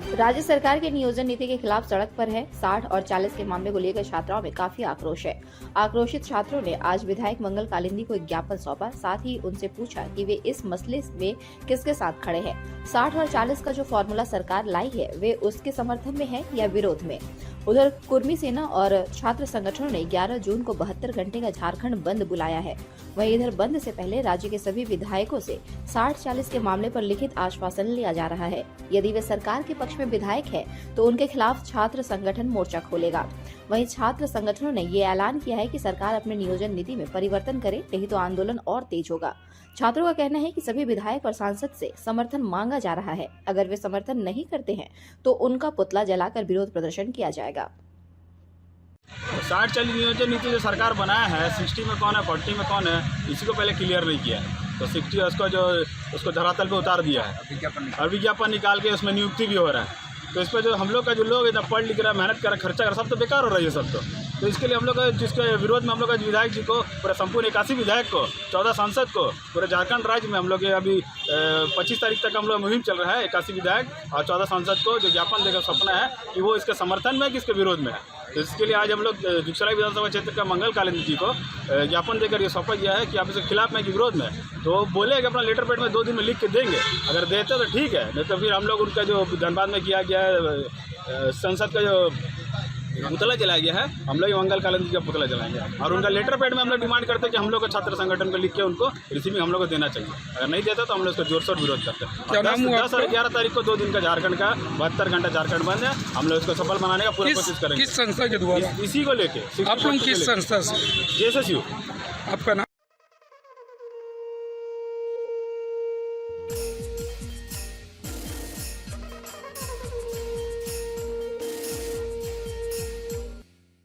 राज्य सरकार के नियोजन नीति के खिलाफ सड़क पर है। 60 और 40 के मामले को लेकर छात्राओं में काफी आक्रोश है। आक्रोशित छात्रों ने आज विधायक मंगल कालिंदी को एक ज्ञापन सौंपा। साथ ही उनसे पूछा कि वे इस मसले में किसके साथ खड़े हैं। 60 और 40 का जो फॉर्मूला सरकार लाई है वे उसके समर्थन में है या विरोध में। उधर कुर्मी सेना और छात्र संगठनों ने 11 जून को 72 घंटे का झारखंड बंद बुलाया है। वहीं इधर बंद से पहले राज्य के सभी विधायकों से 60-40 के मामले पर लिखित आश्वासन लिया जा रहा है। यदि वे सरकार के पक्ष में विधायक है तो उनके खिलाफ छात्र संगठन मोर्चा खोलेगा। वहीं छात्र संगठनों ने ये ऐलान किया है कि सरकार अपने नियोजन नीति में परिवर्तन करे, नहीं तो आंदोलन और तेज होगा। छात्रों का कहना है कि सभी विधायक और सांसद से समर्थन मांगा जा रहा है। अगर वे समर्थन नहीं करते हैं तो उनका पुतला जलाकर विरोध प्रदर्शन किया जाएगा। 60-40 नियोजन नीति जो सरकार बनाया है, 60 में कौन है 40 में कौन है, इसी को पहले क्लियर नहीं किया है। तो 60 उसको धरातल पे उतार दिया है और विज्ञापन निकाल के उसमें नियुक्ति भी हो रहा है। तो इस पर जो हम लोग का जो लोग इतना पढ़ लिख रहा है, मेहनत कर रहा है, खर्चा कर रहा है, सब तो बेकार हो रहा है ये सब तो इसके लिए हम लोग जिसके विरोध में हम लोग विधायक जी को, पूरे संपूर्ण 81 विधायक को, 14 सांसद को, पूरे झारखंड राज्य में हम लोग अभी 25 तारीख तक हम लोग मुहिम चल रहा है। 81 विधायक और 14 सांसद को जो ज्ञापन देकर सपना है कि वो इसके समर्थन में है कि इसके विरोध में है। तो इसके लिए आज हम लोग जुगसराय विधानसभा क्षेत्र का मंगल कालिंदी जी को ज्ञापन देकर ये सौंपा गया है कि आप इसके खिलाफ में कि विरोध में। तो बोले कि अपना लेटर पैड में 2 दिन में लिख के देंगे, अगर देते तो ठीक है, नहीं तो फिर हम लोग उनका जो धनबाद में किया गया है संसद का जो पुतला जलाया गया है, हम लोग मंगल कालिंदी का पुतला जलाएंगे और उनका लेटर पैड में हम लोग डिमांड करते हैं कि हम लोग को छात्र संगठन को लिख के उनको रिसीविंग हम लोग को देना चाहिए। अगर नहीं देता तो हम लोग उसका जोरशोर विरोध करते हैं। 10 और 11 तारीख को 2 दिन का झारखंड का 72 घंटा झारखंड बंद है। हम लोग इसको सफल बनाने का पूरा कोशिश करेंगे। किस संस्था के द्वारा? इसी को लेके आप लोग किस संस्था से? JSSU। आपका नाम?